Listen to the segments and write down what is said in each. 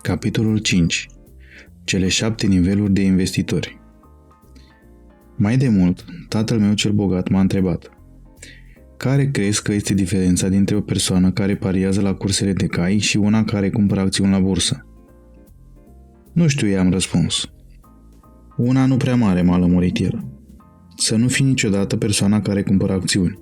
Capitolul 5. Cele 7 niveluri de investitori. Mai de mult, tatăl meu cel bogat m-a întrebat: care crezi că este diferența dintre o persoană care pariază la cursele de cai și una care cumpără acțiuni la bursă? Nu știu, i-am răspuns. Una nu prea mare, m-a lămurit el. Să nu fii niciodată persoana care cumpără acțiuni.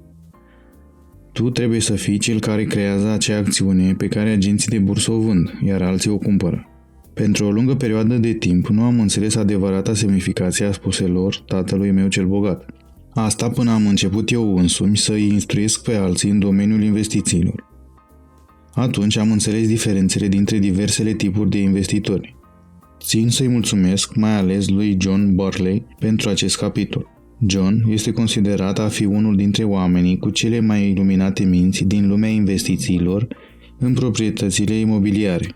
Tu trebuie să fii cel care creează acea acțiune pe care agenții de bursă o vând, iar alții o cumpără. Pentru o lungă perioadă de timp nu am înțeles adevărata semnificație a spuselor tatălui meu cel bogat. Asta până am început eu însumi să îi instruiesc pe alții în domeniul investițiilor. Atunci am înțeles diferențele dintre diversele tipuri de investitori. Țin să-i mulțumesc mai ales lui John Burley pentru acest capitol. John este considerat a fi unul dintre oamenii cu cele mai iluminate minți din lumea investițiilor în proprietățile imobiliare.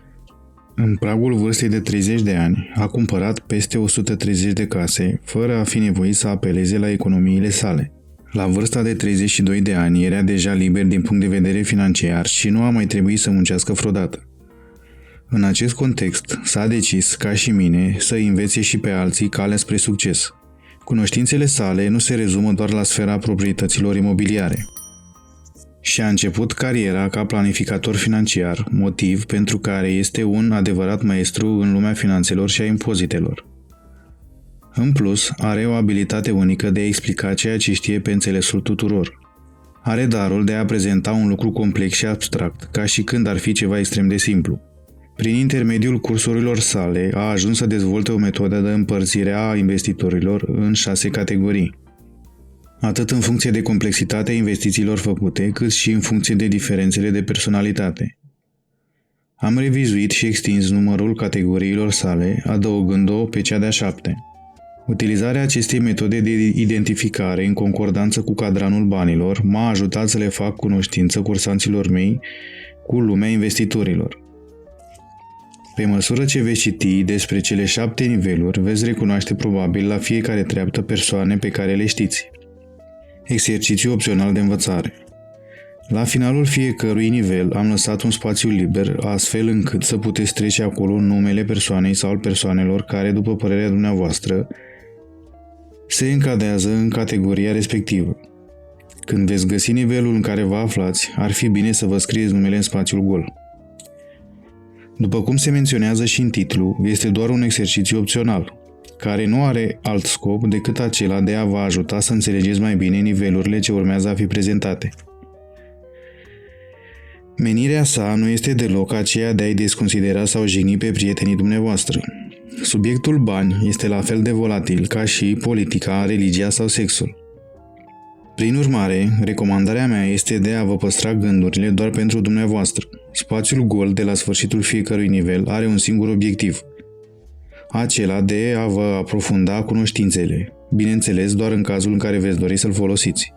În pragul vârstei de 30 de ani, a cumpărat peste 130 de case, fără a fi nevoit să apeleze la economiile sale. La vârsta de 32 de ani era deja liber din punct de vedere financiar și nu a mai trebuit să muncească vreodată. În acest context, s-a decis, ca și mine, să învețe și pe alții calea spre succes. Cunoștințele sale nu se rezumă doar la sfera proprietăților imobiliare. Și a început cariera ca planificator financiar, motiv pentru care este un adevărat maestru în lumea finanțelor și a impozitelor. În plus, are o abilitate unică de a explica ceea ce știe pe înțelesul tuturor. Are darul de a prezenta un lucru complex și abstract, ca și când ar fi ceva extrem de simplu. Prin intermediul cursurilor sale, a ajuns să dezvolte o metodă de împărțire a investitorilor în 6 categorii, atât în funcție de complexitatea investițiilor făcute, cât și în funcție de diferențele de personalitate. Am revizuit și extins numărul categoriilor sale, adăugând-o pe cea de-a 7. Utilizarea acestei metode de identificare în concordanță cu cadranul banilor m-a ajutat să le fac cunoștință cursanților mei cu lumea investitorilor. Pe măsură ce veți citi despre cele 7 niveluri, veți recunoaște probabil la fiecare treaptă persoane pe care le știți. Exercițiu opțional de învățare. La finalul fiecărui nivel am lăsat un spațiu liber, astfel încât să puteți trece acolo numele persoanei sau al persoanelor care, după părerea dumneavoastră, se încadrează în categoria respectivă. Când veți găsi nivelul în care vă aflați, ar fi bine să vă scrieți numele în spațiul gol. După cum se menționează și în titlu, este doar un exercițiu opțional, care nu are alt scop decât acela de a vă ajuta să înțelegeți mai bine nivelurile ce urmează a fi prezentate. Menirea sa nu este deloc aceea de a-i desconsidera sau jigni pe prietenii dumneavoastră. Subiectul bani este la fel de volatil ca și politica, religia sau sexul. Prin urmare, recomandarea mea este de a vă păstra gândurile doar pentru dumneavoastră. Spațiul gol de la sfârșitul fiecărui nivel are un singur obiectiv, acela de a vă aprofunda cunoștințele, bineînțeles doar în cazul în care veți dori să-l folosiți.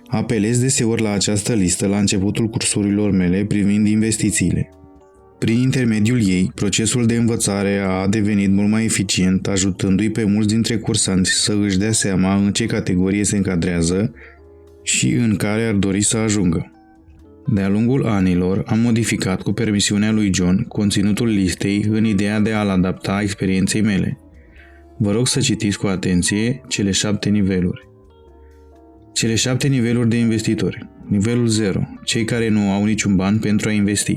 Apelez deseori la această listă la începutul cursurilor mele privind investițiile. Prin intermediul ei, procesul de învățare a devenit mult mai eficient, ajutându-i pe mulți dintre cursanți să își dea seama în ce categorie se încadrează și în care ar dori să ajungă. De-a lungul anilor, am modificat cu permisiunea lui John conținutul listei în ideea de a-l adapta experienței mele. Vă rog să citiți cu atenție cele 7 niveluri. Cele 7 niveluri de investitori. Nivelul 0. Cei care nu au niciun ban pentru a investi.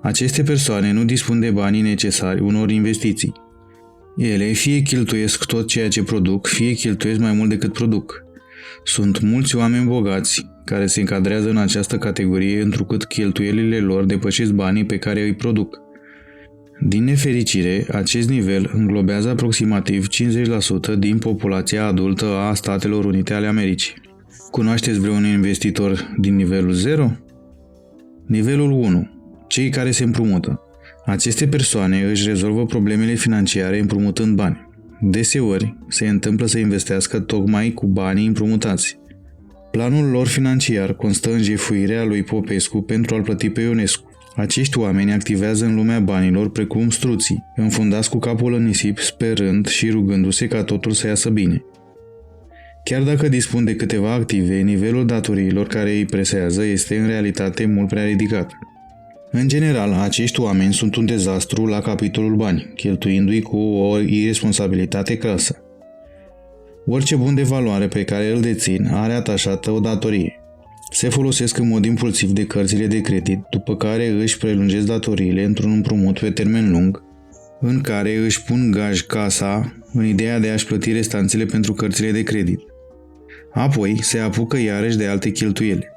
Aceste persoane nu dispun de banii necesari unor investiții. Ele fie cheltuiesc tot ceea ce produc, fie cheltuiesc mai mult decât produc. Sunt mulți oameni bogați care se încadrează în această categorie întrucât cheltuielile lor depășesc banii pe care îi produc. Din nefericire, acest nivel înglobează aproximativ 50% din populația adultă a Statelor Unite ale Americii. Cunoașteți vreun investitor din nivelul 0? Nivelul 1. Cei care se împrumută. Aceste persoane își rezolvă problemele financiare împrumutând bani. Deseori, se întâmplă să investească tocmai cu banii împrumutați. Planul lor financiar constă în jefuirea lui Popescu pentru a-l plăti pe Ionescu. Acești oameni activează în lumea banilor precum struții, înfundați cu capul în nisip, sperând și rugându-se ca totul să iasă bine. Chiar dacă dispun de câteva active, nivelul datoriilor care îi presează este în realitate mult prea ridicat. În general, acești oameni sunt un dezastru la capitolul bani, cheltuindu-i cu o irresponsabilitate crasă. Orice bun de valoare pe care îl dețin are atașată o datorie. Se folosesc în mod impulsiv de cărțile de credit, după care își prelungesc datoriile într-un împrumut pe termen lung, în care își pun gaj casa în ideea de a-și plăti restanțele pentru cărțile de credit. Apoi se apucă iarăși de alte cheltuieli.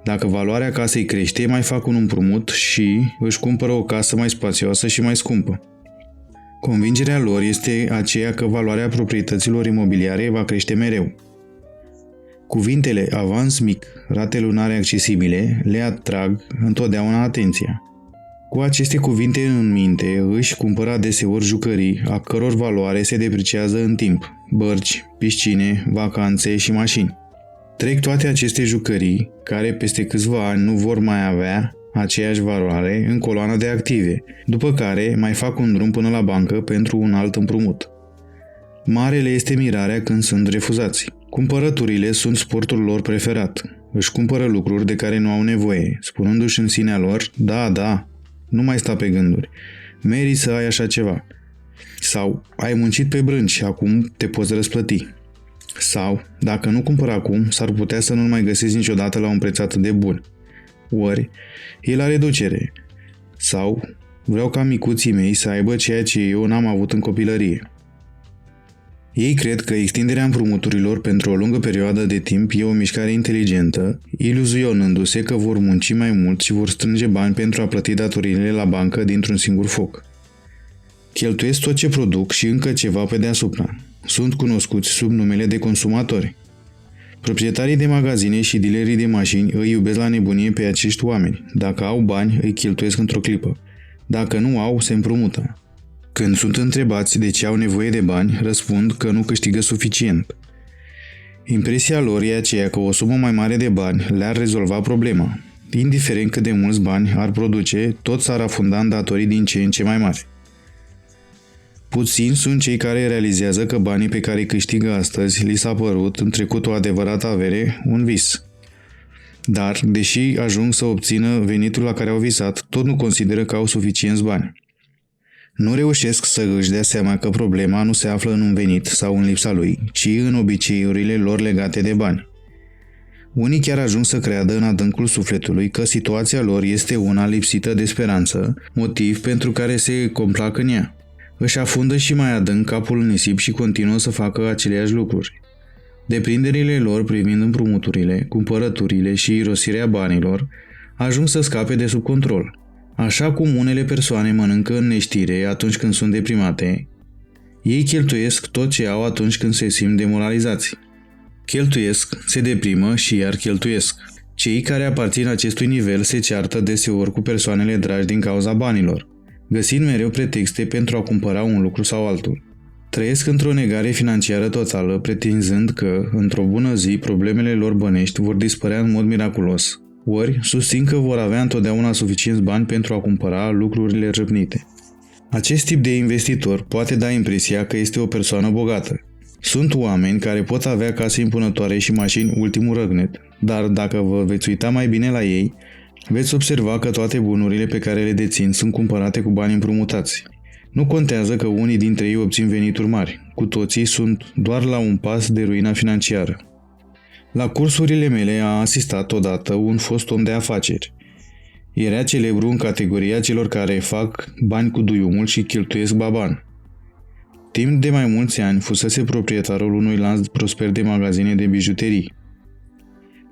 Dacă valoarea casei crește, mai fac un împrumut și își cumpără o casă mai spațioasă și mai scumpă. Convingerea lor este aceea că valoarea proprietăților imobiliare va crește mereu. Cuvintele avans mic, rate lunare accesibile le atrag întotdeauna atenția. Cu aceste cuvinte în minte își cumpără adeseori jucării a căror valoare se depreciază în timp, bărci, piscine, vacanțe și mașini. Trec toate aceste jucării, care peste câțiva ani nu vor mai avea aceeași valoare, în coloana de active, după care mai fac un drum până la bancă pentru un alt împrumut. Marele este mirarea când sunt refuzați. Cumpărăturile sunt sportul lor preferat. Își cumpără lucruri de care nu au nevoie, spunându-și în sinea lor, da, nu mai sta pe gânduri, meriți să ai așa ceva. Sau, ai muncit pe brânci și acum te poți răsplăti. Sau, dacă nu cumpăr acum, s-ar putea să nu-l mai găsesc niciodată la un preț atât de bun. Ori, e la reducere. Sau, vreau ca micuții mei să aibă ceea ce eu n-am avut în copilărie. Ei cred că extinderea împrumuturilor pentru o lungă perioadă de timp e o mișcare inteligentă, iluzionându-se că vor munci mai mult și vor strânge bani pentru a plăti datoriile la bancă dintr-un singur foc. Cheltuiesc tot ce produc și încă ceva pe deasupra. Sunt cunoscuți sub numele de consumatori. Proprietarii de magazine și dealerii de mașini îi iubesc la nebunie pe acești oameni. Dacă au bani, îi cheltuiesc într-o clipă. Dacă nu au, se împrumută. Când sunt întrebați de ce au nevoie de bani, răspund că nu câștigă suficient. Impresia lor e aceea că o sumă mai mare de bani le-ar rezolva problema. Indiferent cât de mulți bani ar produce, tot s-ar afunda în datorii din ce în ce mai mari. Puțini sunt cei care realizează că banii pe care îi câștigă astăzi li s-a părut în trecut o adevărată avere, un vis. Dar, deși ajung să obțină venitul la care au visat, tot nu consideră că au suficienți bani. Nu reușesc să își dea seama că problema nu se află în un venit sau în lipsa lui, ci în obiceiurile lor legate de bani. Unii chiar ajung să creadă în adâncul sufletului că situația lor este una lipsită de speranță, motiv pentru care se complac în ea. Își afundă și mai adânc capul în nisip și continuă să facă aceleași lucruri. Deprinderile lor privind împrumuturile, cumpărăturile și irosirea banilor ajung să scape de sub control. Așa cum unele persoane mănâncă în neștire atunci când sunt deprimate, ei cheltuiesc tot ce au atunci când se simt demoralizați. Cheltuiesc, se deprimă și iar cheltuiesc. Cei care aparțin acestui nivel se ceartă deseori cu persoanele dragi din cauza banilor, găsind mereu pretexte pentru a cumpăra un lucru sau altul. Trăiesc într-o negare financiară totală, pretinzând că, într-o bună zi, problemele lor bănești vor dispărea în mod miraculos. Ori susțin că vor avea întotdeauna suficienți bani pentru a cumpăra lucrurile răpnite. Acest tip de investitor poate da impresia că este o persoană bogată. Sunt oameni care pot avea case impunătoare și mașini ultimul răgnet, dar dacă vă veți uita mai bine la ei, veți observa că toate bunurile pe care le dețin sunt cumpărate cu bani împrumutați. Nu contează că unii dintre ei obțin venituri mari, cu toții sunt doar la un pas de ruina financiară. La cursurile mele a asistat odată un fost om de afaceri. Era celebru în categoria celor care fac bani cu duiumul și cheltuiesc baban. Timp de mai mulți ani fusese proprietarul unui lanț prosper de magazine de bijuterii.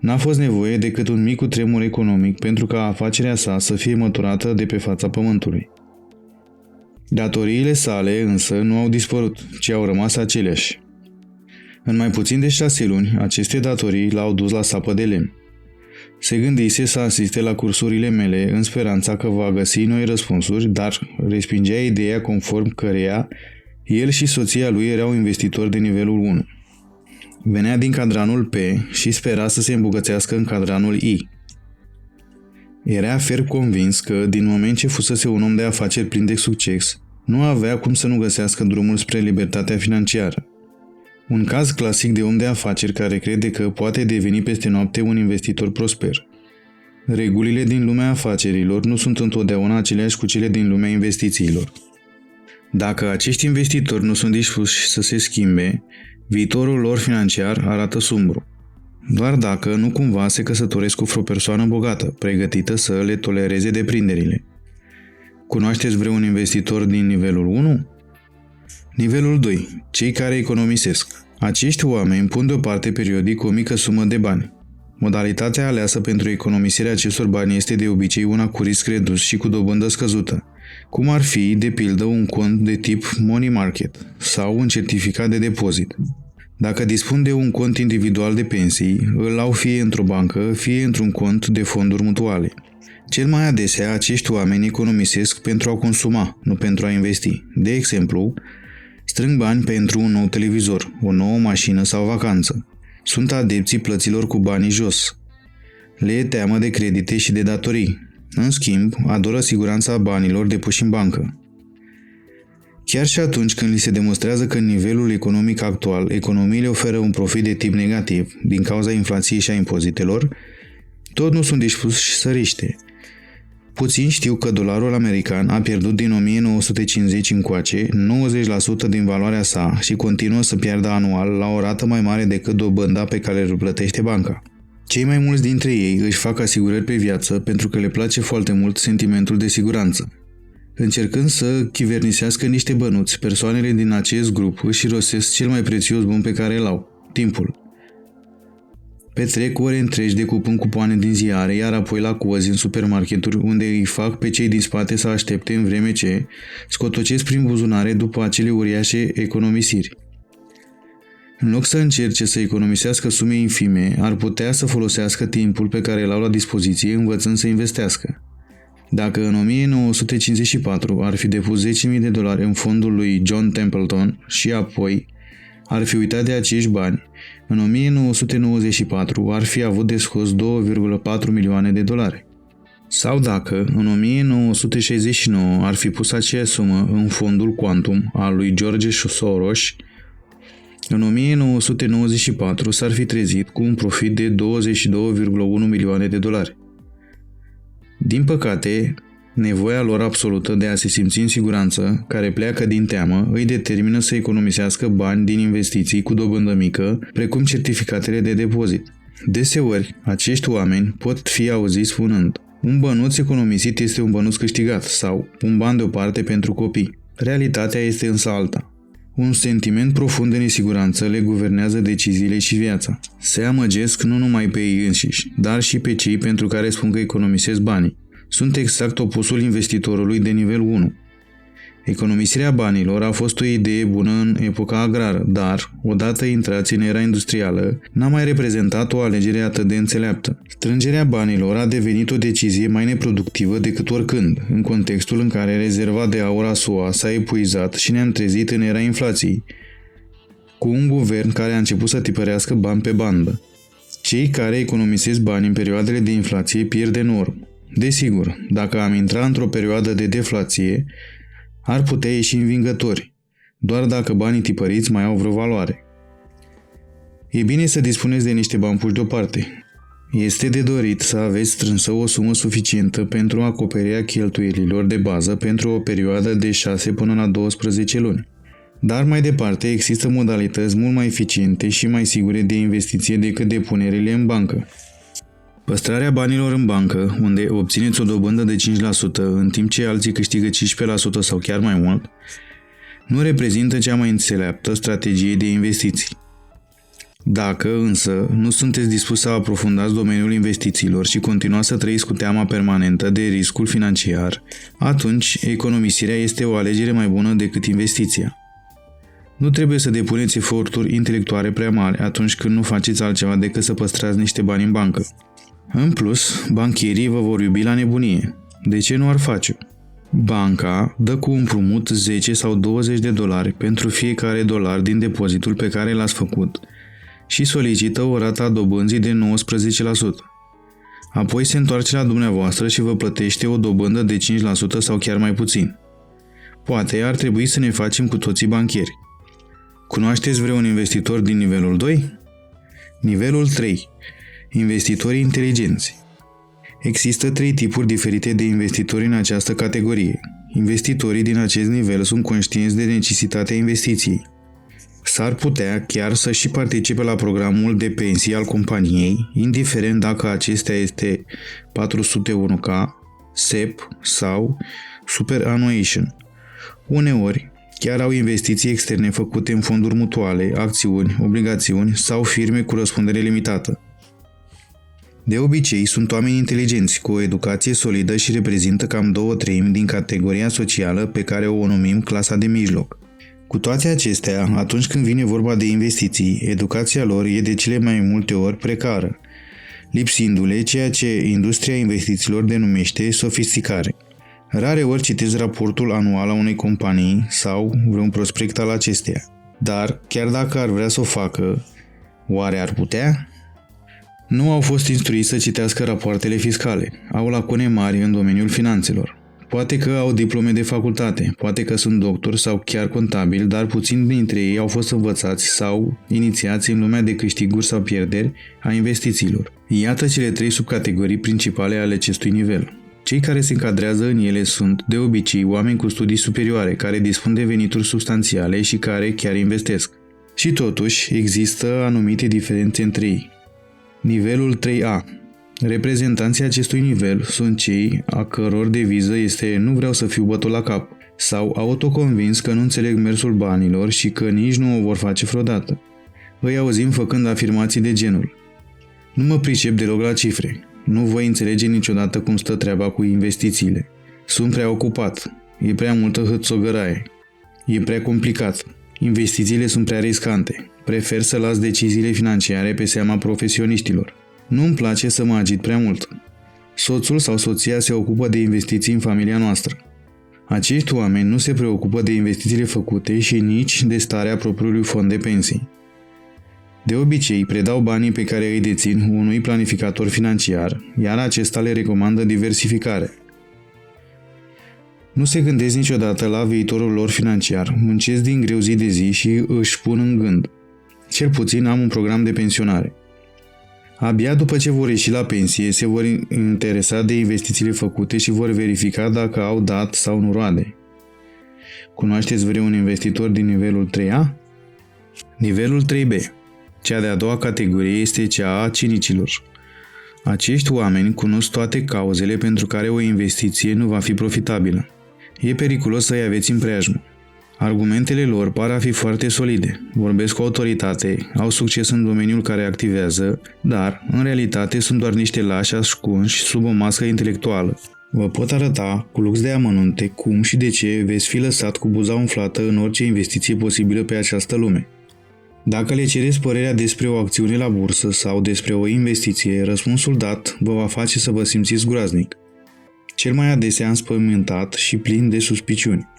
N-a fost nevoie decât un mic cutremur economic pentru ca afacerea sa să fie măturată de pe fața pământului. Datoriile sale însă nu au dispărut, ci au rămas aceleași. În mai puțin de 6 luni, aceste datorii l-au dus la sapă de lemn. Se gândise să asiste la cursurile mele în speranța că va găsi noi răspunsuri, dar respingea ideea conform căreia el și soția lui erau investitori de nivelul 1. Venea din cadranul P și spera să se îmbogățească în cadranul I. Era ferm convins că, din moment ce fusese un om de afaceri plin de succes, nu avea cum să nu găsească drumul spre libertatea financiară. Un caz clasic de om de afaceri care crede că poate deveni peste noapte un investitor prosper. Regulile din lumea afacerilor nu sunt întotdeauna aceleași cu cele din lumea investițiilor. Dacă acești investitori nu sunt dispuși să se schimbe, viitorul lor financiar arată sumbru. Doar dacă nu cumva se căsătoresc cu vreo persoană bogată, pregătită să le tolereze deprinderile. Cunoașteți vreun investitor din nivelul 1? Nivelul 2. Cei care economisesc. Acești oameni pun deoparte periodic o mică sumă de bani. Modalitatea aleasă pentru economisirea acestor bani este de obicei una cu risc redus și cu dobândă scăzută, cum ar fi, de pildă, un cont de tip money market sau un certificat de depozit. Dacă dispun de un cont individual de pensii, îl au fie într-o bancă, fie într-un cont de fonduri mutuale. Cel mai adesea, acești oameni economisesc pentru a consuma, nu pentru a investi. De exemplu, strâng bani pentru un nou televizor, o nouă mașină sau vacanță. Sunt adepții plăților cu banii jos. Le e teamă de credite și de datorii. În schimb, adoră siguranța banilor depuși în bancă. Chiar și atunci când li se demonstrează că în nivelul economic actual economiile oferă un profit de tip negativ din cauza inflației și a impozitelor, tot nu sunt dispuși să riște. Puțin știu că dolarul american a pierdut din 1950 încoace 90% din valoarea sa și continuă să piardă anual la o rată mai mare decât dobânda pe care îl plătește banca. Cei mai mulți dintre ei își fac asigurări pe viață pentru că le place foarte mult sentimentul de siguranță. Încercând să chivernisească niște bănuți, persoanele din acest grup își irosesc cel mai prețios bun pe care îl au, timpul. Petrec ore întregi decupând cupoane din ziare, iar apoi la cozi în supermarketuri unde îi fac pe cei din spate să aștepte în vreme ce scotocesc prin buzunare după acele uriașe economisiri. În loc să încerce să economisească sume infime, ar putea să folosească timpul pe care îl au la dispoziție învățând să investească. Dacă în 1954 ar fi depus $10.000 în fondul lui John Templeton și apoi ar fi uitat de acești bani, în 1994 ar fi avut de scos $2,4 milioane. Sau dacă, în 1969 ar fi pus aceeași sumă în fondul Quantum al lui George Soros, în 1994 s-ar fi trezit cu un profit de $22,1 milioane. Din păcate, nevoia lor absolută de a se simți în siguranță, care pleacă din teamă, îi determină să economisească bani din investiții cu dobândă mică, precum certificatele de depozit. Deseori, acești oameni pot fi auziți spunând: un bănuț economisit este un bănuț câștigat sau un ban deoparte pentru copii. Realitatea este însă alta. Un sentiment profund de nesiguranță le guvernează deciziile și viața. Se amăgesc nu numai pe ei înșiși, dar și pe cei pentru care spun că economisesc banii. Sunt exact opusul investitorului de nivel 1. Economisirea banilor a fost o idee bună în epoca agrară, dar, odată intrați în era industrială, n-a mai reprezentat o alegere atât de înțeleaptă. Strângerea banilor a devenit o decizie mai neproductivă decât oricând, în contextul în care rezerva de aur a SUA s-a epuizat și ne-am trezit în era inflației, cu un guvern care a început să tipărească bani pe bandă. Cei care economisesc bani în perioadele de inflație pierd enorm. Desigur, dacă am intrat într-o perioadă de deflație, ar putea ieși învingători, doar dacă banii tipăriți mai au vreo valoare. E bine să dispuneți de niște bani puși deoparte. Este de dorit să aveți strânsă o sumă suficientă pentru acoperirea cheltuielilor de bază pentru o perioadă de 6 până la 12 luni. Dar mai departe există modalități mult mai eficiente și mai sigure de investiție decât depunerile în bancă. Păstrarea banilor în bancă, unde obțineți o dobândă de 5%, în timp ce alții câștigă 15% sau chiar mai mult, nu reprezintă cea mai înțeleaptă strategie de investiții. Dacă, însă, nu sunteți dispus să aprofundați domeniul investițiilor și continuați să trăiți cu teama permanentă de riscul financiar, atunci economisirea este o alegere mai bună decât investiția. Nu trebuie să depuneți eforturi intelectuale prea mari atunci când nu faceți altceva decât să păstrați niște bani în bancă. În plus, bancherii vă vor iubi la nebunie. De ce nu ar face-o? Banca dă cu împrumut 10 sau $20 pentru fiecare dolar din depozitul pe care l-ați făcut și solicită o rată a dobânzii de 19%. Apoi se întoarce la dumneavoastră și vă plătește o dobândă de 5% sau chiar mai puțin. Poate ar trebui să ne facem cu toții bancheri. Cunoașteți vreun investitor din nivelul 2? Nivelul 3. Investitorii inteligenți. Există 3 tipuri diferite de investitori în această categorie. Investitorii din acest nivel sunt conștienți de necesitatea investiției. S-ar putea chiar să și participe la programul de pensii al companiei, indiferent dacă acesta este 401k, SEP sau Superannuation. Uneori, chiar au investiții externe făcute în fonduri mutuale, acțiuni, obligațiuni sau firme cu răspundere limitată. De obicei, sunt oameni inteligenți, cu o educație solidă și reprezintă cam 2/3 din categoria socială pe care o numim clasa de mijloc. Cu toate acestea, atunci când vine vorba de investiții, educația lor e de cele mai multe ori precară, lipsindu-le ceea ce industria investițiilor denumește sofisticare. Rareori citesc raportul anual al unei companii sau vreun prospect al acesteia. Dar, chiar dacă ar vrea să o facă, oare ar putea? Nu au fost instruiți să citească rapoartele fiscale, au lacune mari în domeniul finanțelor. Poate că au diplome de facultate, poate că sunt doctori sau chiar contabili, dar puțini dintre ei au fost învățați sau inițiați în lumea de câștiguri sau pierderi a investițiilor. Iată cele 3 subcategorii principale ale acestui nivel. Cei care se încadrează în ele sunt, de obicei, oameni cu studii superioare, care dispun de venituri substanțiale și care chiar investesc. Și totuși, există anumite diferențe între ei. Nivelul 3A. Reprezentanții acestui nivel sunt cei a căror deviză este "nu vreau să fiu bătut la cap" sau autoconvins că nu înțeleg mersul banilor și că nici nu o vor face vreodată. Îi auzim făcând afirmații de genul: "Nu mă pricep deloc la cifre. Nu voi înțelege niciodată cum stă treaba cu investițiile. Sunt prea ocupat. E prea multă hâțogăraie. E prea complicat. Investițiile sunt prea riscante. Prefer să las deciziile financiare pe seama profesioniștilor. Nu-mi place să mă agit prea mult. Soțul sau soția se ocupă de investiții în familia noastră." Acești oameni nu se preocupă de investițiile făcute și nici de starea propriului fond de pensii. De obicei, predau banii pe care îi dețin unui planificator financiar, iar acesta le recomandă diversificare. Nu se gândesc niciodată la viitorul lor financiar, muncesc din greu zi de zi și își pun în gând: "Cel puțin am un program de pensionare." Abia după ce vor ieși la pensie, se vor interesa de investițiile făcute și vor verifica dacă au dat sau nu roade. Cunoașteți vreun investitor din nivelul 3A? Nivelul 3B. Cea de-a doua categorie este cea a cinicilor. Acești oameni cunosc toate cauzele pentru care o investiție nu va fi profitabilă. E periculos să-i aveți în preajmă. Argumentele lor par a fi foarte solide, vorbesc cu autoritate, au succes în domeniul care activează, dar, în realitate, sunt doar niște lași ascunși sub o mască intelectuală. Vă pot arăta, cu lux de amănunte, cum și de ce veți fi lăsat cu buza umflată în orice investiție posibilă pe această lume. Dacă le cereți părerea despre o acțiune la bursă sau despre o investiție, răspunsul dat vă va face să vă simțiți groaznic. Cel mai adesea înspăimântat și plin de suspiciuni.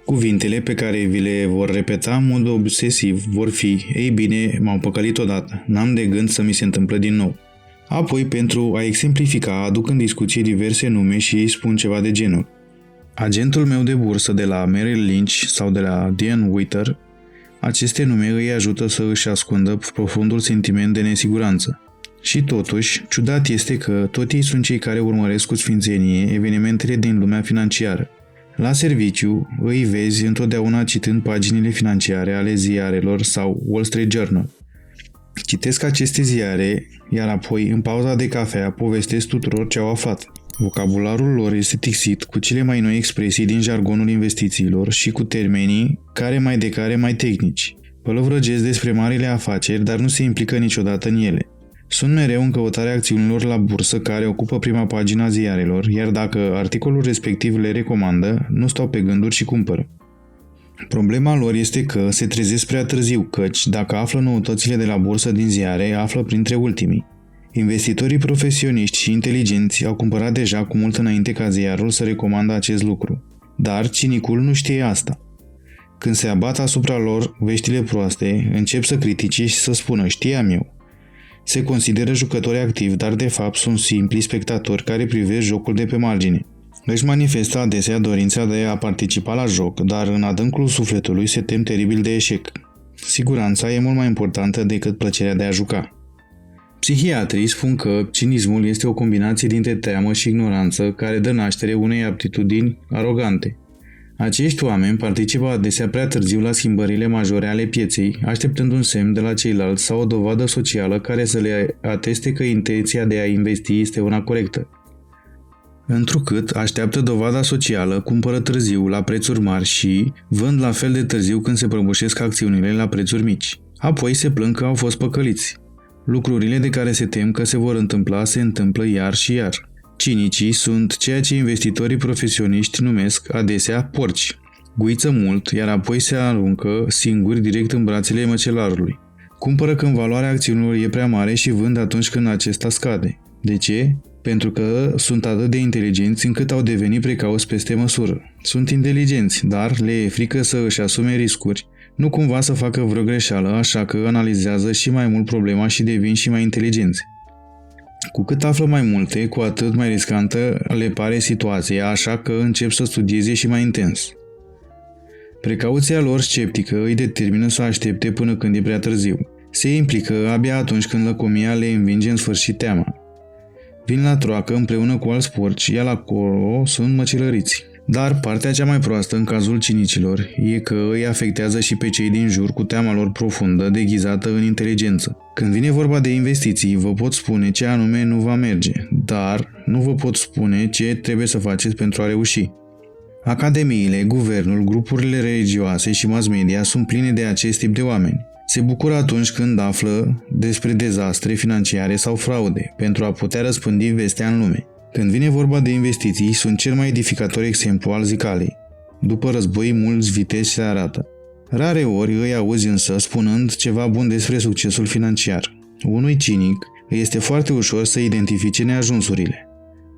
Cuvintele pe care vi le vor repeta în mod obsesiv vor fi: "Ei bine, m-au păcălit odată, n-am de gând să mi se întâmple din nou." Apoi, pentru a exemplifica, aduc în discuție diverse nume și ei spun ceva de genul: "Agentul meu de bursă de la Merrill Lynch sau de la Diane Witter." Aceste nume îi ajută să își ascundă profundul sentiment de nesiguranță. Și totuși, ciudat este că tot ei sunt cei care urmăresc cu sfințenie evenimentele din lumea financiară. La serviciu îi vezi întotdeauna citând paginile financiare ale ziarelor sau Wall Street Journal. Citesc aceste ziare, iar apoi, în pauza de cafea, povestesc tuturor ce au aflat. Vocabularul lor este tixit cu cele mai noi expresii din jargonul investițiilor și cu termenii care mai tehnici. Pălăvrăgesc despre marile afaceri, dar nu se implică niciodată în ele. Sunt mereu în căutarea acțiunilor la bursă care ocupă prima pagina ziarelor, iar dacă articolul respectiv le recomandă, nu stau pe gânduri și cumpără. Problema lor este că se trezesc prea târziu, căci dacă află noutățile de la bursă din ziare, află printre ultimii. Investitorii profesioniști și inteligenți au cumpărat deja cu mult înainte ca ziarul să recomandă acest lucru. Dar cinicul nu știe asta. Când se abat asupra lor veștile proaste, încep să critique și să spună: "Știam eu." Se consideră jucători activi, dar de fapt sunt simpli spectatori care privesc jocul de pe margine. Își manifestă adesea dorința de a participa la joc, dar în adâncul sufletului se tem teribil de eșec. Siguranța e mult mai importantă decât plăcerea de a juca. Psihiatrii spun că cinismul este o combinație dintre teamă și ignoranță care dă naștere unei aptitudini arogante. Acești oameni participă adesea prea târziu la schimbările majore ale pieței, așteptând un semn de la ceilalți sau o dovadă socială care să le ateste că intenția de a investi este una corectă. Întrucât așteaptă dovada socială, cumpără târziu la prețuri mari și vând la fel de târziu când se prăbușesc acțiunile la prețuri mici. Apoi se plâng că au fost păcăliți. Lucrurile de care se tem că se vor întâmpla se întâmplă iar și iar. Cinicii sunt ceea ce investitorii profesioniști numesc adesea porci. Guiță mult, iar apoi se aruncă singuri direct în brațele măcelarului. Cumpără când valoarea acțiunilor e prea mare și vând atunci când acesta scade. De ce? Pentru că sunt atât de inteligenți încât au devenit precauți peste măsură. Sunt inteligenți, dar le e frică să își asume riscuri, nu cumva să facă vreo greșeală, așa că analizează și mai mult problema și devin și mai inteligenți. Cu cât află mai multe, cu atât mai riscantă le pare situația, așa că încep să studieze și mai intens. Precauția lor sceptică îi determină să aștepte până când e prea târziu. Se implică abia atunci când lăcomia le învinge în sfârșit teama. Vin la troacă împreună cu alți porci, iar acolo sunt măcelăriți. Dar partea cea mai proastă în cazul cinicilor e că îi afectează și pe cei din jur cu teama lor profundă, deghizată în inteligență. Când vine vorba de investiții, vă pot spune ce anume nu va merge, dar nu vă pot spune ce trebuie să faceți pentru a reuși. Academiile, guvernul, grupurile religioase și mass media sunt pline de acest tip de oameni. Se bucură atunci când află despre dezastre financiare sau fraude, pentru a putea răspândi vestea în lume. Când vine vorba de investiții, sunt cel mai edificator exemplu al zicalei. După război, mulți viteji se arată. Rare ori îi auzi însă spunând ceva bun despre succesul financiar. Unui cinic îi este foarte ușor să identifice neajunsurile.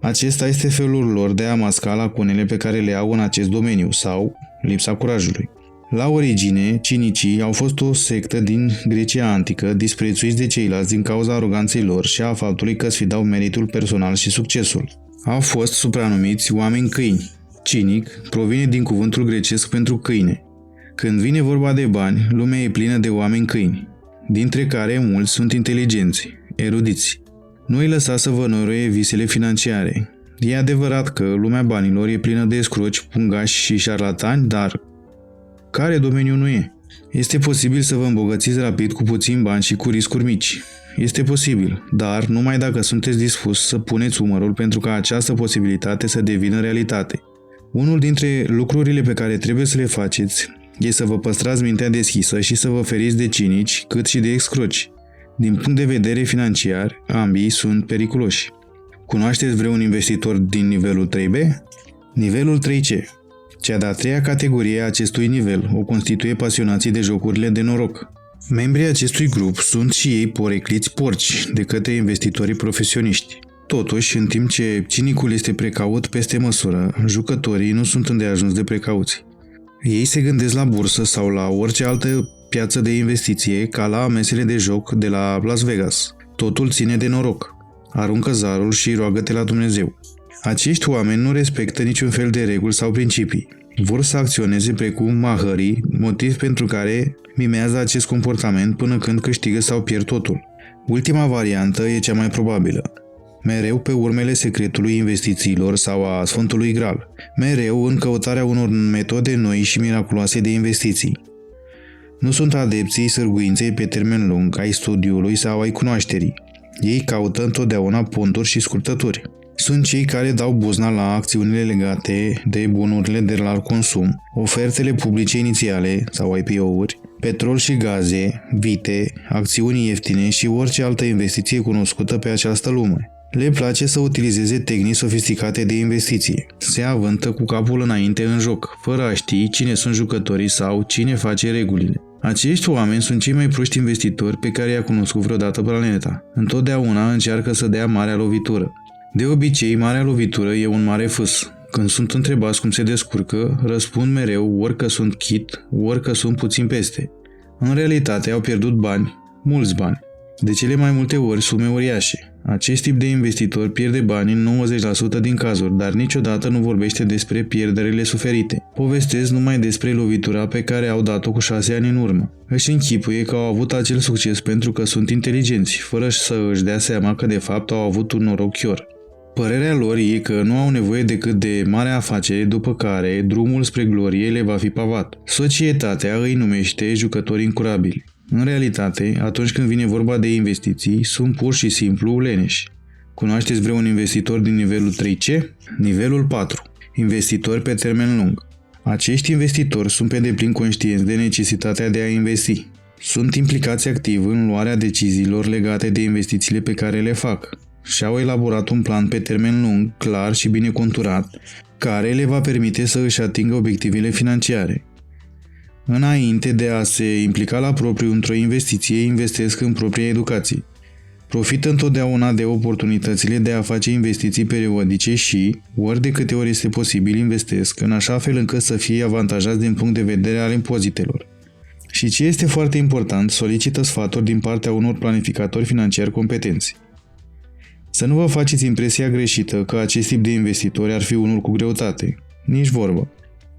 Acesta este felul lor de a masca lacunele pe care le au în acest domeniu sau lipsa curajului. La origine, cinicii au fost o sectă din Grecia antică, disprețuiți de ceilalți din cauza aroganței lor și a faptului că sfidau meritul personal și succesul. Au fost supranumiți oameni câini. Cinic provine din cuvântul grecesc pentru câine. Când vine vorba de bani, lumea e plină de oameni câini, dintre care mulți sunt inteligenți, erudiți. Nu îi lăsa să vă noroie visele financiare. E adevărat că lumea banilor e plină de scroci, pungași și șarlatani, dar care domeniu nu e? Este posibil să vă îmbogățiți rapid cu puțin bani și cu riscuri mici. Este posibil, dar numai dacă sunteți dispus să puneți umărul pentru ca această posibilitate să devină realitate. Unul dintre lucrurile pe care trebuie să le faceți e să vă păstrați mintea deschisă și să vă feriți de cinici cât și de excroci. Din punct de vedere financiar, ambii sunt periculoși. Cunoașteți vreun investitor din nivelul 3B? Nivelul 3C. Cea de-a treia categorie a acestui nivel o constituie pasionații de jocurile de noroc. Membrii acestui grup sunt și ei porecliți porci de către investitorii profesioniști. Totuși, în timp ce cinicul este precaut peste măsură, jucătorii nu sunt îndeajuns de precauți. Ei se gândesc la bursă sau la orice altă piață de investiție ca la mesele de joc de la Las Vegas. Totul ține de noroc. Aruncă zarul și roagă-te la Dumnezeu. Acești oameni nu respectă niciun fel de reguli sau principii. Vor să acționeze precum mahării, motiv pentru care mimează acest comportament până când câștigă sau pierd totul. Ultima variantă e cea mai probabilă. Mereu pe urmele secretului investițiilor sau a Sfântului Graal. Mereu în căutarea unor metode noi și miraculoase de investiții. Nu sunt adepții sârguinței pe termen lung, ai studiului sau ai cunoașterii. Ei caută întotdeauna ponturi și scurtături. Sunt cei care dau buzna la acțiunile legate de bunurile de larg consum, ofertele publice inițiale sau IPO-uri, petrol și gaze, vite, acțiuni ieftine și orice altă investiție cunoscută pe această lume. Le place să utilizeze tehnici sofisticate de investiție. Se avântă cu capul înainte în joc, fără a ști cine sunt jucătorii sau cine face regulile. Acești oameni sunt cei mai proști investitori pe care i-a cunoscut vreodată planeta. Întotdeauna încearcă să dea marea lovitură. De obicei, marea lovitură e un mare fâs. Când sunt întrebați cum se descurcă, răspund mereu ori că sunt chit, ori că sunt puțin peste. În realitate au pierdut bani, mulți bani. De cele mai multe ori sume uriașe. Acest tip de investitor pierde bani în 90% din cazuri, dar niciodată nu vorbește despre pierderile suferite. Povestesc numai despre lovitura pe care au dat-o cu 6 ani în urmă. Își închipuie că au avut acel succes pentru că sunt inteligenți, fără să își dea seama că de fapt au avut un noroc chior. Părerea lor e că nu au nevoie decât de mare afacere, după care drumul spre glorie le va fi pavat. Societatea îi numește jucători incurabili. În realitate, atunci când vine vorba de investiții, sunt pur și simplu leneși. Cunoașteți vreun investitor din nivelul 3C? Nivelul 4. Investitori pe termen lung. Acești investitori sunt pe deplin conștienți de necesitatea de a investi. Sunt implicați activ în luarea deciziilor legate de investițiile pe care le fac. Și-au elaborat un plan pe termen lung, clar și bine conturat, care le va permite să își atingă obiectivele financiare. Înainte de a se implica la propriu într-o investiție, investesc în propria educație. Profită întotdeauna de oportunitățile de a face investiții periodice și, ori de câte ori este posibil, investesc în așa fel încât să fie avantajați din punct de vedere al impozitelor. Și ce este foarte important, solicită sfaturi din partea unor planificatori financiari competenți. Să nu vă faceți impresia greșită că acest tip de investitori ar fi unul cu greutate. Nici vorbă.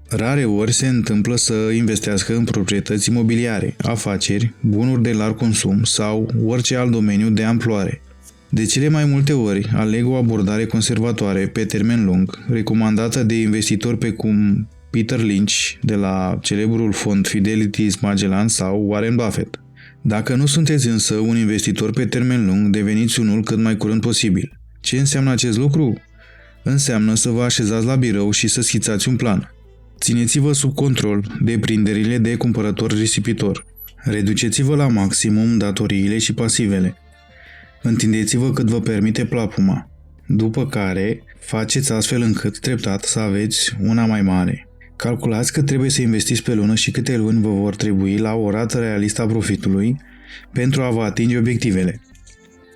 Rare ori se întâmplă să investească în proprietăți imobiliare, afaceri, bunuri de larg consum sau orice alt domeniu de amploare. De cele mai multe ori aleg o abordare conservatoare pe termen lung, recomandată de investitori precum Peter Lynch de la celebrul fond Fidelity Magellan sau Warren Buffett. Dacă nu sunteți însă un investitor pe termen lung, deveniți unul cât mai curând posibil. Ce înseamnă acest lucru? Înseamnă să vă așezați la birou și să schițați un plan. Țineți-vă sub control deprinderile de cumpărător risipitor. Reduceți-vă la maximum datoriile și pasivele. Întindeți-vă cât vă permite plapuma. După care, faceți astfel încât treptat să aveți una mai mare. Calculați că trebuie să investiți pe lună și câte luni vă vor trebui la o rată realistă a profitului pentru a vă atinge obiectivele.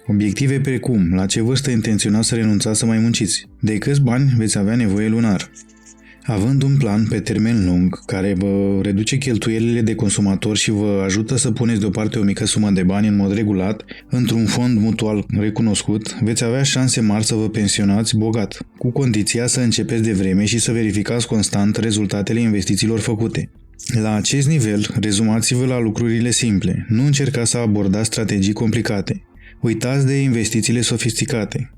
Obiective precum la ce vârstă intenționați să renunțați să mai munciți, de câți bani veți avea nevoie lunar. Având un plan pe termen lung care vă reduce cheltuielile de consumator și vă ajută să puneți deoparte o mică sumă de bani în mod regulat într-un fond mutual recunoscut, veți avea șanse mari să vă pensionați bogat, cu condiția să începeți de vreme și să verificați constant rezultatele investițiilor făcute. La acest nivel, rezumați-vă la lucrurile simple, nu încercați să abordați strategii complicate. Uitați de investițiile sofisticate.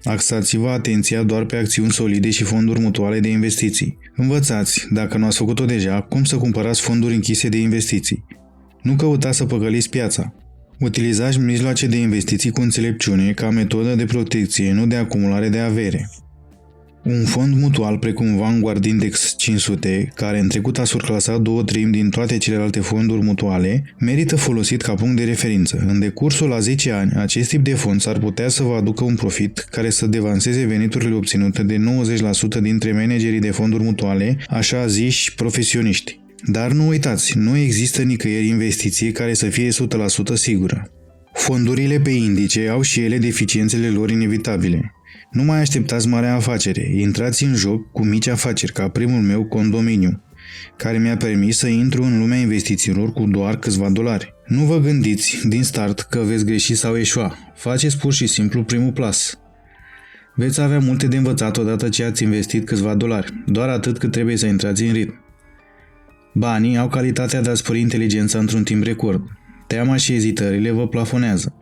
Axați-vă atenția doar pe acțiuni solide și fonduri mutuale de investiții. Învățați, dacă nu ați făcut-o deja, cum să cumpărați fonduri închise de investiții. Nu căutați să păcăliți piața. Utilizați mijloace de investiții cu înțelepciune ca metodă de protecție, nu de acumulare de avere. Un fond mutual precum Vanguard Index 500, care în trecut a surclasat 2/3 din toate celelalte fonduri mutuale, merită folosit ca punct de referință. În decursul a 10 ani, acest tip de fond s-ar putea să vă aducă un profit care să devanseze veniturile obținute de 90% dintre managerii de fonduri mutuale, așa ziși profesioniști. Dar nu uitați, nu există nicăieri investiție care să fie 100% sigură. Fondurile pe indice au și ele deficiențele lor inevitabile. Nu mai așteptați marea afacere, intrați în joc cu mici afaceri, ca primul meu condominiu, care mi-a permis să intru în lumea investițiilor cu doar câțiva dolari. Nu vă gândiți din start că veți greși sau eșua, faceți pur și simplu primul pas. Veți avea multe de învățat odată ce ați investit câțiva dolari, doar atât cât trebuie să intrați în ritm. Banii au calitatea de a spori inteligența într-un timp record. Teama și ezitările vă plafonează.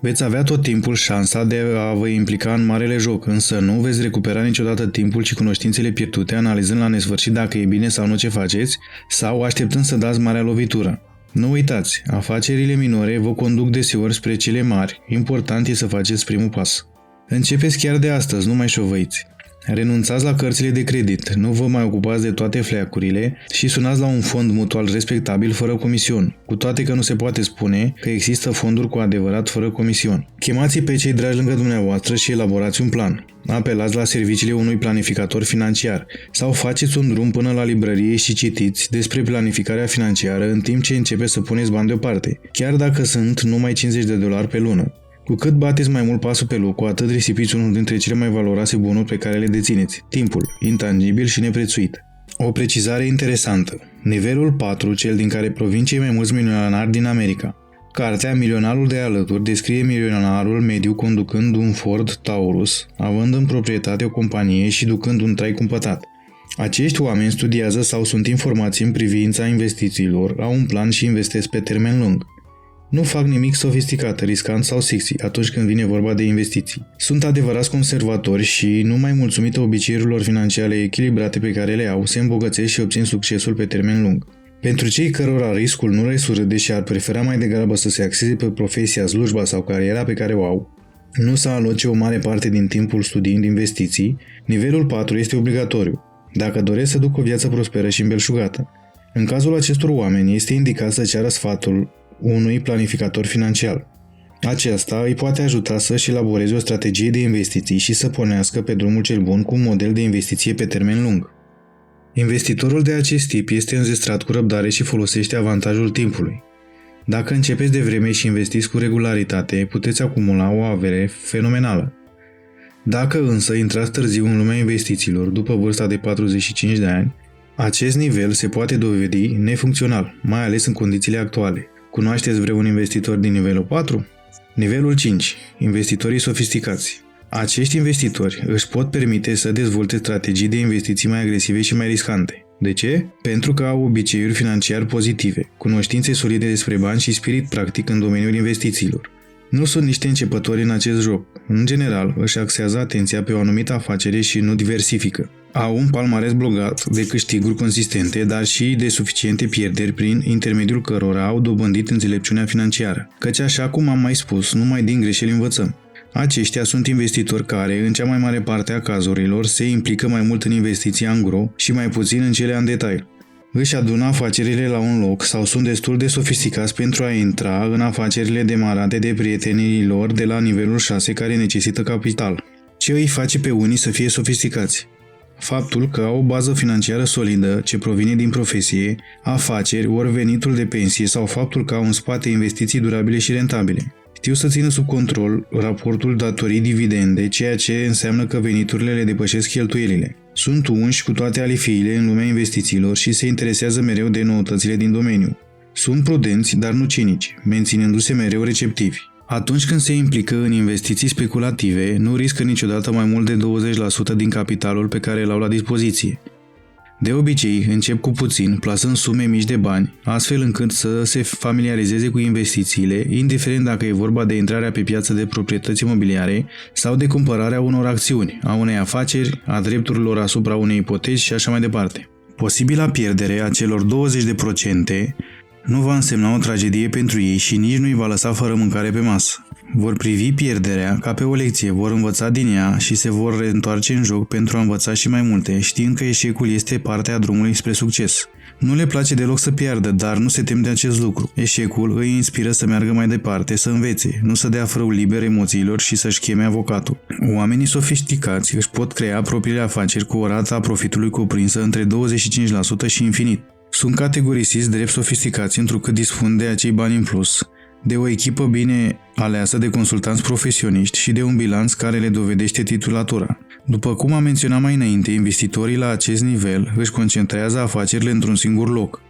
Veți avea tot timpul șansa de a vă implica în marele joc, însă nu veți recupera niciodată timpul și cunoștințele pierdute analizând la nesfârșit dacă e bine sau nu ce faceți, sau așteptând să dați marea lovitură. Nu uitați, afacerile minore vă conduc deseori spre cele mari, important e să faceți primul pas. Începeți chiar de astăzi, nu mai șovăiți. Renunțați la cărțile de credit, nu vă mai ocupați de toate fleacurile și sunați la un fond mutual respectabil fără comisiuni, cu toate că nu se poate spune că există fonduri cu adevărat fără comisiuni. Chemați pe cei dragi lângă dumneavoastră și elaborați un plan. Apelați la serviciile unui planificator financiar sau faceți un drum până la librărie și citiți despre planificarea financiară în timp ce începeți să puneți bani deoparte, chiar dacă sunt numai $50 pe lună. Cu cât bateți mai mult pasul pe loc, cu atât risipiți unul dintre cele mai valoroase bunuri pe care le dețineți, timpul, intangibil și neprețuit. O precizare interesantă. Nivelul 4, cel din care provin cei mai mulți milionari din America. Cartea Milionarul de alături descrie milionarul mediu conducând un Ford Taurus, având în proprietate o companie și ducând un trai cumpătat. Acești oameni studiază sau sunt informați în privința investițiilor, au un plan și investesc pe termen lung. Nu fac nimic sofisticat, riscant sau sexy atunci când vine vorba de investiții. Sunt adevărați conservatori și, numai mulțumită obiceiurilor financiare echilibrate pe care le au, se îmbogățesc și obțin succesul pe termen lung. Pentru cei cărora riscul nu le surâde și ar prefera mai degrabă să se axeze pe profesia, slujba sau cariera pe care o au, nu să aloce o mare parte din timpul studiind investiții, nivelul 4 este obligatoriu, dacă doresc să ducă o viață prosperă și îmbelșugată. În cazul acestor oameni, este indicat să ceară sfatul unui planificator financiar. Aceasta îi poate ajuta să-și elaboreze o strategie de investiții și să pornească pe drumul cel bun cu un model de investiție pe termen lung. Investitorul de acest tip este înzestrat cu răbdare și folosește avantajul timpului. Dacă începeți de vreme și investiți cu regularitate, puteți acumula o avere fenomenală. Dacă însă intrați târziu în lumea investițiilor, după vârsta de 45 de ani, acest nivel se poate dovedi nefuncțional, mai ales în condițiile actuale. Cunoașteți vreun investitor din nivelul 4? Nivelul 5. Investitorii sofisticați. Acești investitori își pot permite să dezvolte strategii de investiții mai agresive și mai riscante. De ce? Pentru că au obiceiuri financiar pozitive, cunoștințe solide despre bani și spirit practic în domeniul investițiilor. Nu sunt niște începători în acest joc. În general, își axează atenția pe o anumită afacere și nu diversifică. Au un palmares blocat de câștiguri consistente, dar și de suficiente pierderi prin intermediul cărora au dobândit înțelepciunea financiară. Căci, așa cum am mai spus, numai din greșeli învățăm. Aceștia sunt investitori care, în cea mai mare parte a cazurilor, se implică mai mult în investiții angro și mai puțin în cele în detaliu. Își adună afacerile la un loc sau sunt destul de sofisticați pentru a intra în afacerile demarate de prietenii lor de la nivelul 6 care necesită capital. Ce îi face pe unii să fie sofisticați? Faptul că au o bază financiară solidă ce provine din profesie, afaceri, ori venitul de pensie sau faptul că au în spate investiții durabile și rentabile. Știu să țină sub control raportul datorii-dividende, ceea ce înseamnă că veniturile le depășesc cheltuielile. Sunt unși cu toate alifiile în lumea investițiilor și se interesează mereu de noutățile din domeniu. Sunt prudenți, dar nu cinici, menținându-se mereu receptivi. Atunci când se implică în investiții speculative, nu riscă niciodată mai mult de 20% din capitalul pe care l-au la dispoziție. De obicei, încep cu puțin, plasând sume mici de bani, astfel încât să se familiarizeze cu investițiile, indiferent dacă e vorba de intrarea pe piață de proprietăți imobiliare sau de cumpărarea unor acțiuni, a unei afaceri, a drepturilor asupra unei ipoteci și așa mai departe. Posibila pierdere a celor 20% nu va însemna o tragedie pentru ei și nici nu îi va lăsa fără mâncare pe masă. Vor privi pierderea ca pe o lecție, vor învăța din ea și se vor reîntoarce în joc pentru a învăța și mai multe, știind că eșecul este partea drumului spre succes. Nu le place deloc să piardă, dar nu se tem de acest lucru. Eșecul îi inspiră să meargă mai departe, să învețe, nu să dea frâu liber emoțiilor și să-și cheme avocatul. Oamenii sofisticați își pot crea propriile afaceri cu o rată a profitului cuprinsă între 25% și infinit. Sunt categorisiți drept sofisticați întrucât dispun de acei bani în plus, de o echipă bine aleasă de consultanți profesioniști și de un bilanț care le dovedește titulatura. După cum am menționat mai înainte, investitorii la acest nivel își concentrează afacerile într-un singur loc.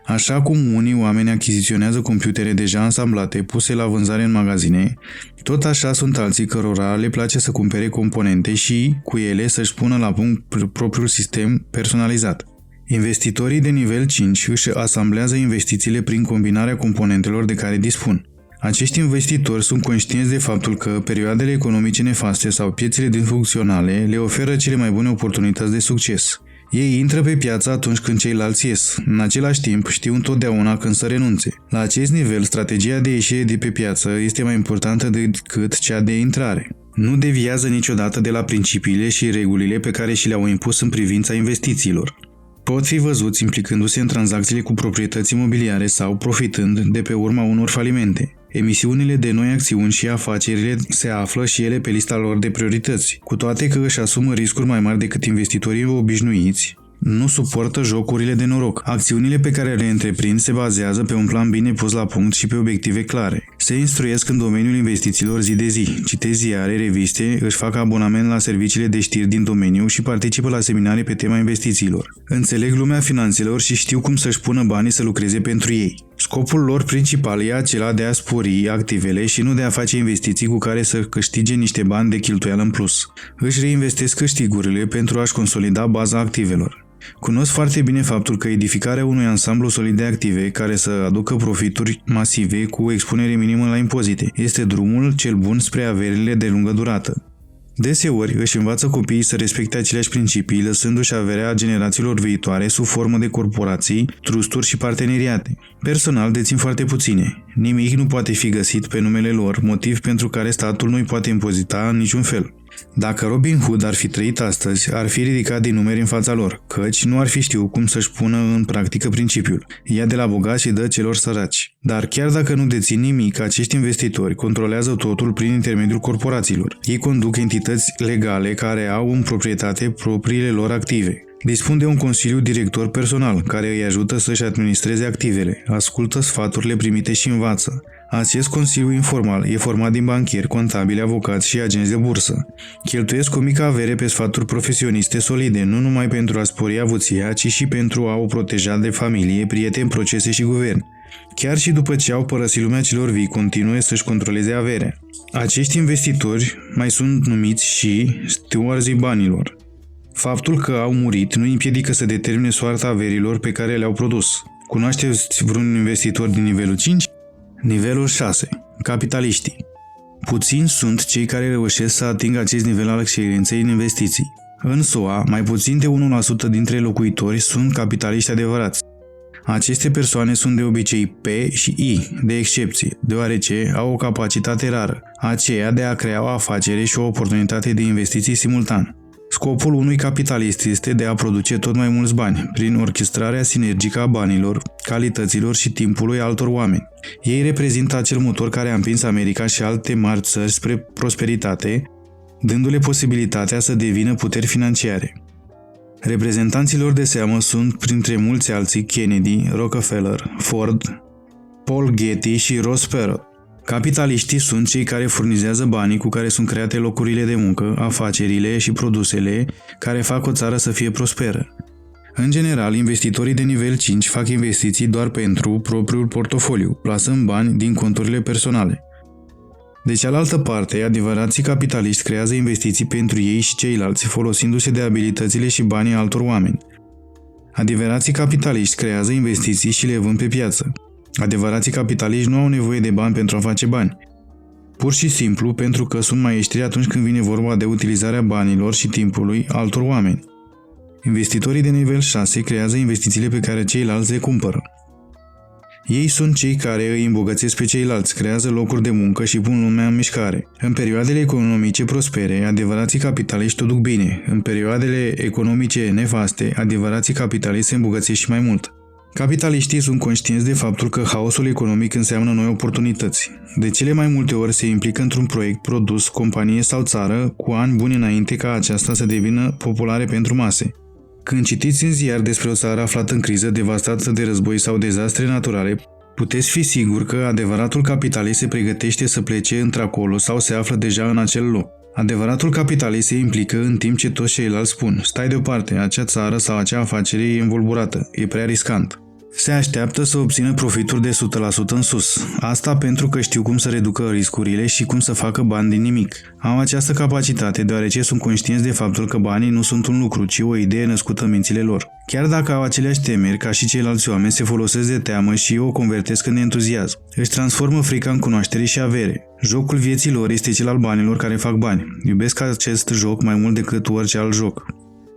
Așa cum unii oameni achiziționează computere deja ansamblate, puse la vânzare în magazine, tot așa sunt alții cărora le place să cumpere componente și, cu ele, să-și pună la punct propriul sistem personalizat. Investitorii de nivel 5 își asamblează investițiile prin combinarea componentelor de care dispun. Acești investitori sunt conștienți de faptul că perioadele economice nefaste sau piețele disfuncționale le oferă cele mai bune oportunități de succes. Ei intră pe piață atunci când ceilalți ies. În același timp, știu întotdeauna când să renunțe. La acest nivel, strategia de ieșire de pe piață este mai importantă decât cea de intrare. Nu deviază niciodată de la principiile și regulile pe care și le-au impus în privința investițiilor. Pot fi văzuți implicându-se în tranzacțiile cu proprietăți imobiliare sau profitând de pe urma unor falimente. Emisiunile de noi acțiuni și afacerile se află și ele pe lista lor de priorități, cu toate că își asumă riscuri mai mari decât investitorii obișnuiți. Nu suportă jocurile de noroc. Acțiunile pe care le întreprind se bazează pe un plan bine pus la punct și pe obiective clare. Se instruiesc în domeniul investițiilor zi de zi, citesc ziare, reviste, își fac abonament la serviciile de știri din domeniu și participă la seminarii pe tema investițiilor. Înțeleg lumea finanțelor și știu cum să-și pună banii să lucreze pentru ei. Scopul lor principal e acela de a spori activele și nu de a face investiții cu care să câștige niște bani de cheltuială în plus. Își reinvestesc câștigurile pentru a-și consolida baza activelor. Cunosc foarte bine faptul că edificarea unui ansamblu solid de active care să aducă profituri masive cu expunere minimă la impozite este drumul cel bun spre averile de lungă durată. Deseori își învață copiii să respecte aceleași principii, lăsându-și averea generațiilor viitoare sub formă de corporații, trusturi și parteneriate. Personal dețin foarte puține. Nimic nu poate fi găsit pe numele lor, motiv pentru care statul nu îi poate impozita în niciun fel. Dacă Robin Hood ar fi trăit astăzi, ar fi ridicat din numeri în fața lor, căci nu ar fi știut cum să-și pună în practică principiul. Ia de la bogați și dă celor săraci. Dar chiar dacă nu dețin nimic, acești investitori controlează totul prin intermediul corporațiilor. Ei conduc entități legale care au în proprietate propriile lor active. Dispun de un consiliu director personal care îi ajută să-și administreze activele, ascultă sfaturile primite și învață. Acest consiliu informal e format din banchieri, contabili, avocați și agenți de bursă. Cheltuiesc o mică avere pe sfaturi profesioniste solide, nu numai pentru a spori avuția, ci și pentru a o proteja de familie, prieteni, procese și guvern. Chiar și după ce au părăsit lumea celor vii, continuă să-și controleze averea. Acești investitori mai sunt numiți și stewardzii banilor. Faptul că au murit nu îi împiedică să determine soarta averilor pe care le-au produs. Cunoașteți vreun investitor din nivelul 5? Nivelul 6. Capitaliștii. Puțini sunt cei care reușesc să atingă acest nivel al excelenței în investiții. În SUA, mai puțin de 1% dintre locuitori sunt capitaliști adevărați. Aceste persoane sunt de obicei P și I, de excepție, deoarece au o capacitate rară, aceea de a crea o afacere și o oportunitate de investiții simultan. Scopul unui capitalist este de a produce tot mai mulți bani, prin orchestrarea sinergică a banilor, calităților și timpului altor oameni. Ei reprezintă acel motor care a împins America și alte mari țări spre prosperitate, dându-le posibilitatea să devină puteri financiare. Reprezentanții lor de seamă sunt, printre mulți alții, Kennedy, Rockefeller, Ford, Paul Getty și Ross Perot. Capitaliștii sunt cei care furnizează banii cu care sunt create locurile de muncă, afacerile și produsele care fac o țară să fie prosperă. În general, investitorii de nivel 5 fac investiții doar pentru propriul portofoliu, plasând bani din conturile personale. De cealaltă parte, adevărații capitaliști creează investiții pentru ei și ceilalți, folosindu-se de abilitățile și banii altor oameni. Adevărații capitaliști creează investiții și le vând pe piață. Adevărații capitaliști nu au nevoie de bani pentru a face bani. Pur și simplu pentru că sunt maestri atunci când vine vorba de utilizarea banilor și timpului altor oameni. Investitorii de nivel 6 creează investițiile pe care ceilalți le cumpără. Ei sunt cei care îi îmbogățesc pe ceilalți, creează locuri de muncă și pun lumea în mișcare. În perioadele economice prospere, adevărații capitaliști o duc bine. În perioadele economice nefaste, adevărații capitaliști se îmbogățesc și mai mult. Capitaliștii sunt conștienți de faptul că haosul economic înseamnă noi oportunități. De cele mai multe ori se implică într-un proiect, produs, companie sau țară cu ani buni înainte ca aceasta să devină populare pentru mase. Când citiți în ziar despre o țară aflată în criză, devastată de război sau dezastre naturale, puteți fi sigur că adevăratul capitalist se pregătește să plece într-acolo sau se află deja în acel loc. Adevăratul capitalist se implică în timp ce toți ceilalți spun: stai deoparte, acea țară sau acea afacere e învolburată, e prea riscant. Se așteaptă să obțină profituri de 100% în sus. Asta pentru că știu cum să reducă riscurile și cum să facă bani din nimic. Au această capacitate deoarece sunt conștienți de faptul că banii nu sunt un lucru, ci o idee născută în mințile lor. Chiar dacă au aceleași temeri ca și ceilalți oameni, se folosesc de teamă și o convertesc în entuziasm. Își transformă frica în cunoaștere și avere. Jocul vieții lor este cel al banilor care fac bani. Iubesc acest joc mai mult decât orice alt joc.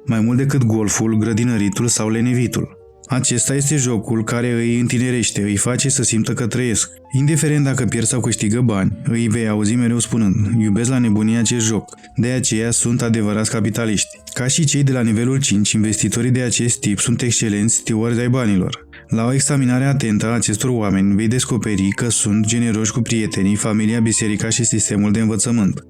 Mai mult decât golful, grădinăritul sau lenevitul. Acesta este jocul care îi întinerește, îi face să simtă că trăiesc. Indiferent dacă pierd sau câștigă bani, îi vei auzi mereu spunând: iubesc la nebunie acest joc. De aceea sunt adevărați capitaliști. Ca și cei de la nivelul 5, investitorii de acest tip sunt excelenți stewardi ai banilor. La o examinare atentă a acestor oameni vei descoperi că sunt generoși cu prietenii, familia, biserica și sistemul de învățământ.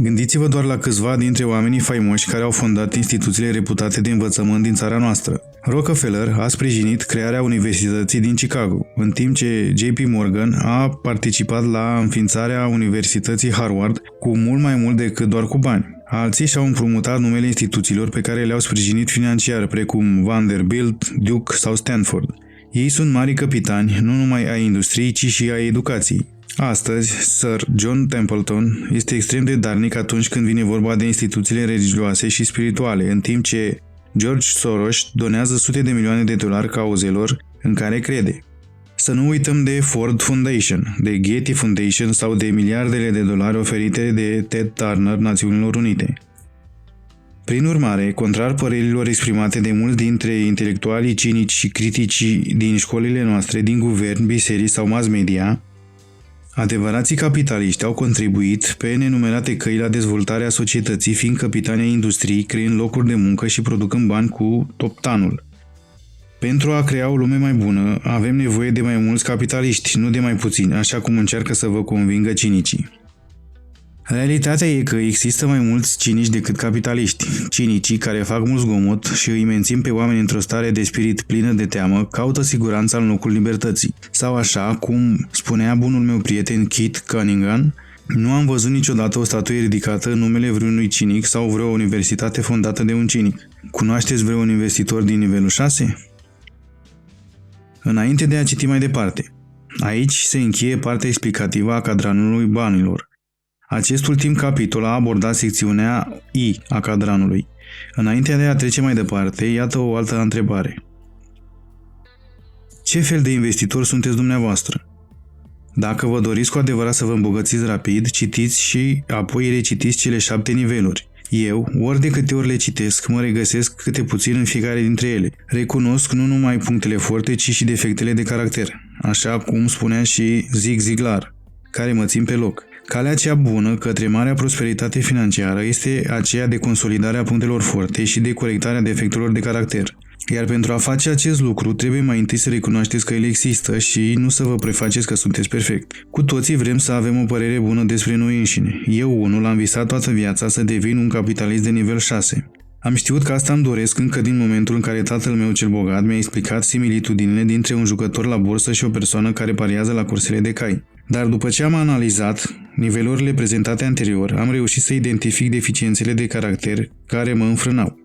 Gândiți-vă doar la câțiva dintre oamenii faimoși care au fondat instituțiile reputate de învățământ din țara noastră. Rockefeller a sprijinit crearea Universității din Chicago, în timp ce J.P. Morgan a participat la înființarea Universității Harvard cu mult mai mult decât doar cu bani. Alții și-au împrumutat numele instituțiilor pe care le-au sprijinit financiar, precum Vanderbilt, Duke sau Stanford. Ei sunt mari capitani, nu numai ai industriei, ci și ai educației. Astăzi, Sir John Templeton este extrem de darnic atunci când vine vorba de instituțiile religioase și spirituale, în timp ce George Soros donează sute de milioane de dolari cauzelor în care crede. Să nu uităm de Ford Foundation, de Getty Foundation sau de miliardele de dolari oferite de Ted Turner Națiunilor Unite. Prin urmare, contrar părerilor exprimate de mulți dintre intelectualii cinici și critici din școlile noastre, din guvern, biserici sau mass media, adevărații capitaliști au contribuit pe nenumerate căi la dezvoltarea societății, fiind capitani ai industriei, creând locuri de muncă și producând bani cu toptanul. Pentru a crea o lume mai bună, avem nevoie de mai mulți capitaliști, nu de mai puțini, așa cum încearcă să vă convingă cinicii. Realitatea e că există mai mulți cinici decât capitaliști. Cinicii, care fac mult zgomot și îi mențin pe oameni într-o stare de spirit plină de teamă, caută siguranța în locul libertății. Sau așa, cum spunea bunul meu prieten Kit Cunningham, nu am văzut niciodată o statuie ridicată în numele vreunui cinic sau vreo universitate fondată de un cinic. Cunoașteți vreun investitor din nivelul 6? Înainte de a citi mai departe, aici se încheie partea explicativă a cadranului banilor. Acest ultim capitol a abordat secțiunea I a cadranului. Înainte de a trece mai departe, iată o altă întrebare. Ce fel de investitor sunteți dumneavoastră? Dacă vă doriți cu adevărat să vă îmbogățiți rapid, citiți și apoi recitiți cele 7 niveluri. Eu, ori de câte ori le citesc, mă regăsesc câte puțin în fiecare dintre ele. Recunosc nu numai punctele forte, ci și defectele de caracter, așa cum spunea și Zig Ziglar, care mă țin pe loc. Calea cea bună către marea prosperitate financiară este aceea de consolidare a punctelor forte și de corectarea defectelor de caracter. Iar pentru a face acest lucru, trebuie mai întâi să recunoașteți că ele există și nu să vă prefaceți că sunteți perfect. Cu toții vrem să avem o părere bună despre noi înșine. Eu, unul, am visat toată viața să devin un capitalist de nivel 6. Am știut că asta îmi doresc încă din momentul în care tatăl meu cel bogat mi-a explicat similitudinile dintre un jucător la bursă și o persoană care pariază la cursele de cai. Dar după ce am analizat nivelurile prezentate anterior, am reușit să identific deficiențele de caracter care mă înfrânau.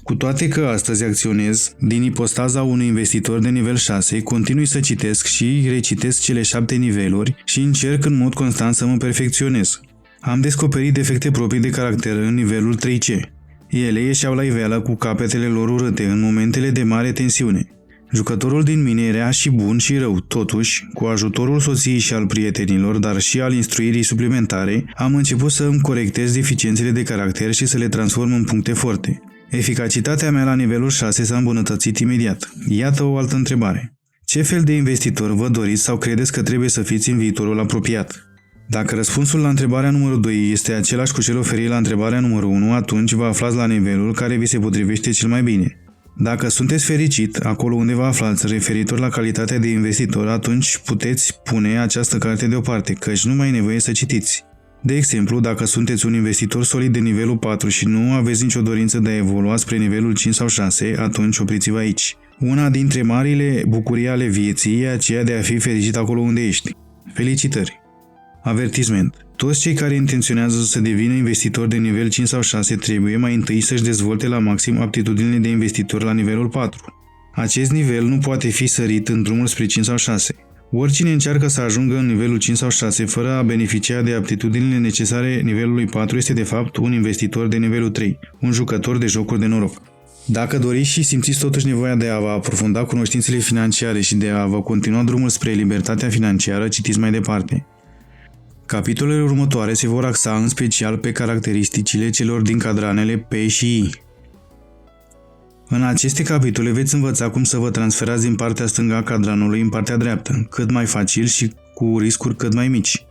Cu toate că astăzi acționez din ipostaza unui investitor de nivel 6, continui să citesc și recitesc cele 7 niveluri și încerc în mod constant să mă perfecționez. Am descoperit defecte proprii de caracter în nivelul 3C. Ele ieșeau la iveală cu capetele lor urâte în momentele de mare tensiune. Jucătorul din mine era și bun și rău, totuși, cu ajutorul soției și al prietenilor, dar și al instruirii suplimentare, am început să îmi corectez deficiențele de caracter și să le transform în puncte forte. Eficacitatea mea la nivelul 6 s-a îmbunătățit imediat. Iată o altă întrebare. Ce fel de investitor vă doriți sau credeți că trebuie să fiți în viitorul apropiat? Dacă răspunsul la întrebarea numărul 2 este același cu cel oferit la întrebarea numărul 1, atunci vă aflați la nivelul care vi se potrivește cel mai bine. Dacă sunteți fericit, acolo unde vă aflați referitor la calitatea de investitor, atunci puteți pune această carte deoparte, căci nu mai e nevoie să citiți. De exemplu, dacă sunteți un investitor solid de nivelul 4 și nu aveți nicio dorință de a evolua spre nivelul 5 sau 6, atunci opriți-vă aici. Una dintre marile bucurii ale vieții e aceea de a fi fericit acolo unde ești. Felicitări! Avertisment. Toți cei care intenționează să devină investitori de nivel 5 sau 6 trebuie mai întâi să-și dezvolte la maxim aptitudinile de investitor la nivelul 4. Acest nivel nu poate fi sărit în drumul spre 5 sau 6. Oricine încearcă să ajungă în nivelul 5 sau 6 fără a beneficia de aptitudinile necesare nivelului 4 este de fapt un investitor de nivelul 3, un jucător de jocuri de noroc. Dacă doriți și simțiți totuși nevoia de a vă aprofunda cunoștințele financiare și de a vă continua drumul spre libertatea financiară, citiți mai departe. Capitolele următoare se vor axa în special pe caracteristicile celor din cadranele P și I. În aceste capitole veți învăța cum să vă transferați din partea stângă a cadranului în partea dreaptă, cât mai facil și cu riscuri cât mai mici.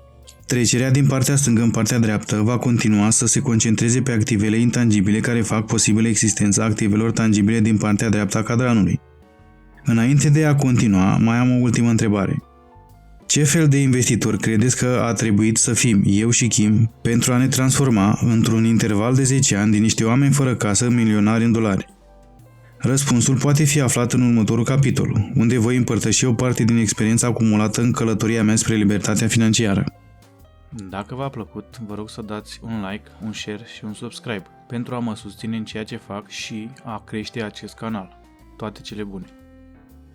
Trecerea din partea stângă în partea dreaptă va continua să se concentreze pe activele intangibile care fac posibilă existența activelor tangibile din partea dreaptă a cadranului. Înainte de a continua, mai am o ultimă întrebare. Ce fel de investitor credeți că a trebuit să fim, eu și Kim, pentru a ne transforma, într-un interval de 10 ani, din niște oameni fără casă, milionari în dolari? Răspunsul poate fi aflat în următorul capitol, unde voi împărtăși o parte din experiența acumulată în călătoria mea spre libertatea financiară. Dacă v-a plăcut, vă rog să dați un like, un share și un subscribe pentru a mă susține în ceea ce fac și a crește acest canal. Toate cele bune!